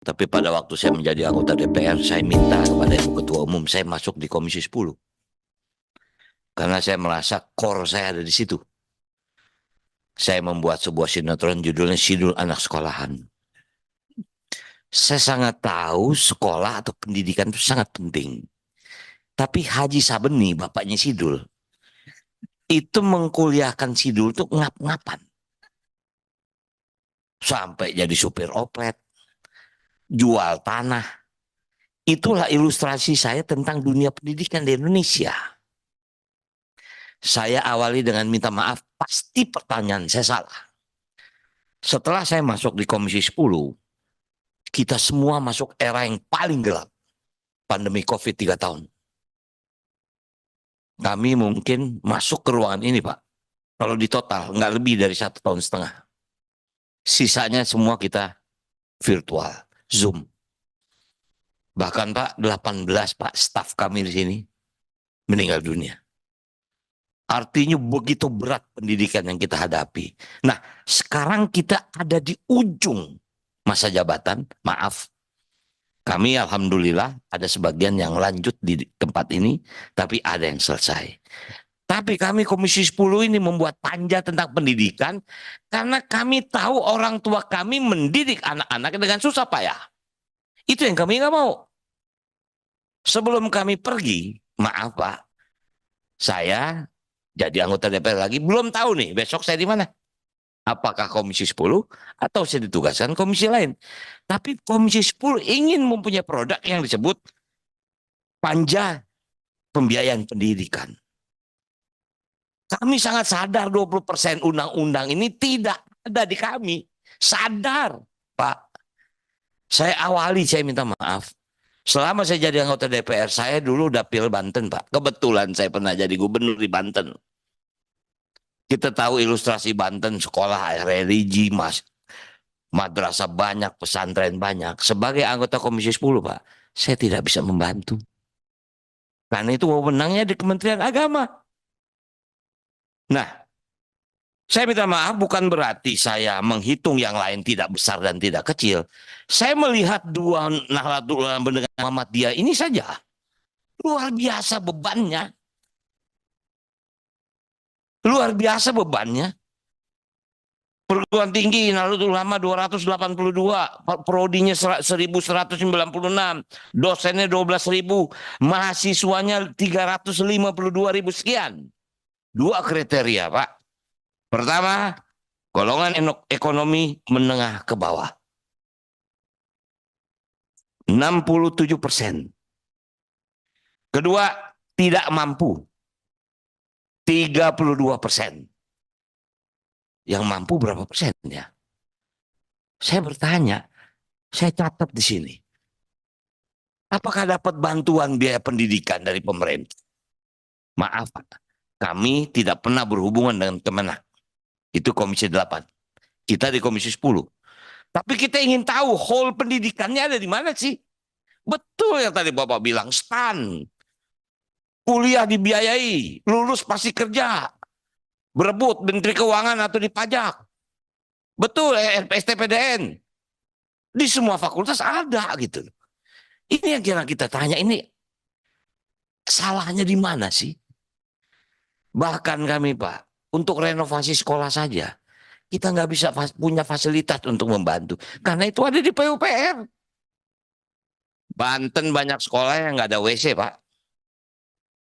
Tapi pada waktu saya menjadi anggota DPR, saya minta kepada Ibu Ketua Umum saya masuk di Komisi 10. Karena saya merasa core saya ada di situ. Saya membuat sebuah sinetron judulnya Sidul Anak Sekolahan. Saya sangat tahu sekolah atau pendidikan itu sangat penting. Tapi Haji Sabeni, bapaknya Sidul, itu mengkuliahkan Sidul itu ngap-ngapan. Sampai jadi supir oplet, jual tanah. Itulah ilustrasi saya tentang dunia pendidikan di Indonesia. Saya awali dengan minta maaf, pasti pertanyaan saya salah. Setelah saya masuk di Komisi 10, kita semua masuk era yang paling gelap. Pandemi COVID 3 tahun. Kami mungkin masuk ke ruangan ini, Pak. Kalau di total, nggak lebih dari 1,5 tahun. Sisanya semua kita virtual, Zoom. Bahkan Pak, 18 Pak, staf kami di sini meninggal dunia. Artinya begitu berat pendidikan yang kita hadapi. Nah, sekarang kita ada di ujung masa jabatan, maaf. Kami alhamdulillah ada sebagian yang lanjut di tempat ini, tapi ada yang selesai. Tapi kami Komisi 10 ini membuat panja tentang pendidikan karena kami tahu orang tua kami mendidik anak-anak dengan susah payah. Itu yang kami nggak mau. Sebelum kami pergi, maaf Pak, saya jadi anggota DPR lagi, belum tahu nih besok saya di mana. Apakah Komisi 10 atau saya ditugaskan komisi lain. Tapi Komisi 10 ingin mempunyai produk yang disebut panja pembiayaan pendidikan. Kami sangat sadar 20% undang-undang ini tidak ada di kami. Sadar, Pak. Saya awali, saya minta maaf. Selama saya jadi anggota DPR, saya dulu dapil Banten, Pak. Kebetulan saya pernah jadi gubernur di Banten. Kita tahu ilustrasi Banten, sekolah religi, madrasah banyak, pesantren banyak. Sebagai anggota Komisi 10, Pak, saya tidak bisa membantu. Karena itu wewenangnya di Kementerian Agama. Nah, saya minta maaf bukan berarti saya menghitung yang lain tidak besar dan tidak kecil. Saya melihat dua Nahdlatul Ulama dengan Muhammadiyah ini saja. Luar biasa bebannya. Luar biasa bebannya. Perguruan tinggi Nahdlatul Ulama 282, prodinya 1.196, dosennya 12.000, mahasiswanya 352.000 sekian. Dua kriteria, Pak. Pertama, golongan ekonomi menengah ke bawah. 67%. Kedua, tidak mampu. 32%. Yang mampu berapa persen ya? Saya bertanya, saya catat di sini. Apakah dapat bantuan biaya pendidikan dari pemerintah? Maaf, Pak. Kami tidak pernah berhubungan dengan Kemenak. Itu Komisi 8. Kita di Komisi 10. Tapi kita ingin tahu whole pendidikannya ada di mana sih? Betul yang tadi Bapak bilang, STAN. Kuliah dibiayai, lulus pasti kerja. Berebut Menteri Keuangan atau di pajak. Betul, STPDN. Di semua fakultas ada gitu. Ini yang kita tanya, ini salahnya di mana sih? Bahkan kami Pak, untuk renovasi sekolah saja, kita nggak bisa punya fasilitas untuk membantu. Karena itu ada di PUPR. Banten banyak sekolah yang nggak ada WC Pak.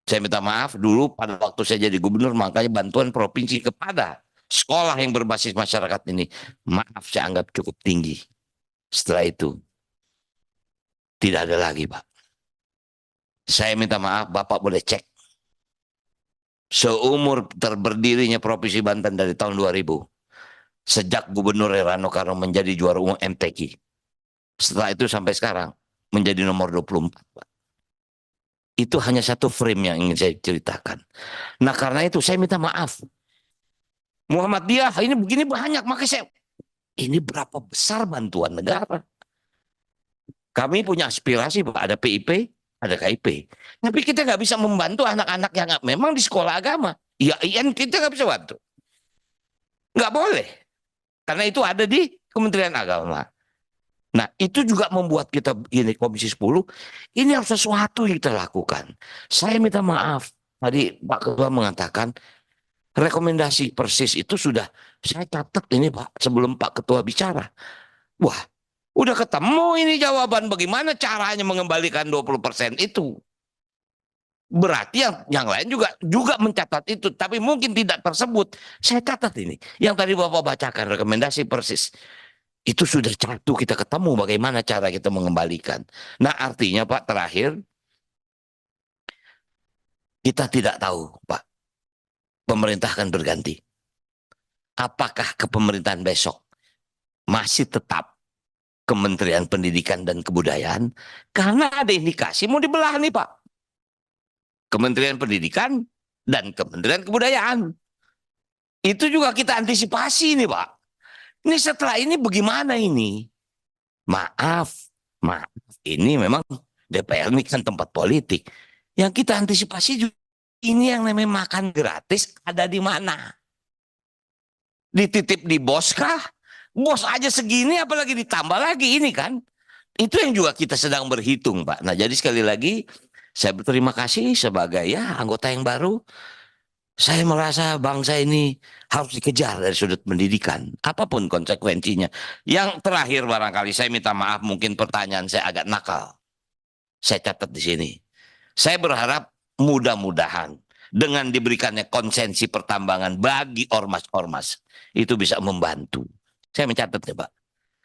Saya minta maaf dulu pada waktu saya jadi gubernur, makanya bantuan provinsi kepada sekolah yang berbasis masyarakat ini, maaf saya anggap cukup tinggi. Setelah itu, tidak ada lagi Pak. Saya minta maaf, Bapak boleh cek. Seumur berdirinya Provinsi Banten dari tahun 2000, sejak Gubernur Rano Karno menjadi juara umum MTQ. Setelah itu sampai sekarang, menjadi nomor 24 Pak. Itu hanya satu frame yang ingin saya ceritakan. Nah karena itu saya minta maaf. Muhammadiyah ini begini banyak, makanya saya, ini berapa besar bantuan negara. Kami punya aspirasi, Pak, ada PIP, ada KIP. Tapi kita nggak bisa membantu anak-anak yang memang di sekolah agama. Ya, kita nggak bisa bantu. Nggak boleh. Karena itu ada di Kementerian Agama. Nah, itu juga membuat kita ini Komisi 10 ini harus sesuatu yang kita lakukan. Saya minta maaf. Tadi Pak Ketua mengatakan rekomendasi persis itu sudah saya catat ini Pak sebelum Pak Ketua bicara. Wah, udah ketemu ini jawaban bagaimana caranya mengembalikan 20% itu. Berarti yang lain juga mencatat itu, tapi mungkin tidak tersebut. Saya catat ini. Yang tadi Bapak bacakan rekomendasi persis. Itu sudah satu kita ketemu bagaimana cara kita mengembalikan. Nah, artinya Pak terakhir kita tidak tahu, Pak. Pemerintah akan berganti. Apakah kepemerintahan besok masih tetap Kementerian Pendidikan dan Kebudayaan? Karena ada indikasi mau dibelah nih, Pak. Kementerian Pendidikan dan Kementerian Kebudayaan. Itu juga kita antisipasi nih, Pak. Ini setelah ini bagaimana ini? Maaf, maaf. Ini memang DPR ini kan tempat politik. Yang kita antisipasi juga ini yang namanya makan gratis ada di mana? Dititip di bos kah? Bos aja segini apalagi ditambah lagi ini kan? Itu yang juga kita sedang berhitung, Pak. Nah, jadi sekali lagi saya berterima kasih sebagai ya anggota yang baru. Saya merasa bangsa ini harus dikejar dari sudut pendidikan, apapun konsekuensinya. Yang terakhir barangkali saya minta maaf, mungkin pertanyaan saya agak nakal. Saya catat di sini. Saya berharap mudah-mudahan dengan diberikannya konsensi pertambangan bagi ormas-ormas itu bisa membantu. Saya mencatat ya Pak.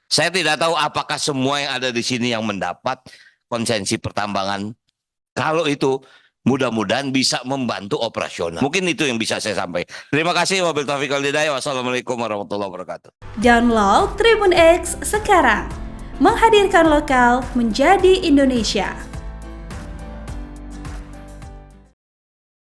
Saya tidak tahu apakah semua yang ada di sini yang mendapat konsensi pertambangan. Kalau itu mudah-mudahan bisa membantu operasional. Mungkin itu yang bisa saya sampaikan. Terima kasih. Wabillahi taufiq wal hidayah. Wassalamualaikum warahmatullahi wabarakatuh. Download Tribun X sekarang. Menghadirkan lokal menjadi Indonesia.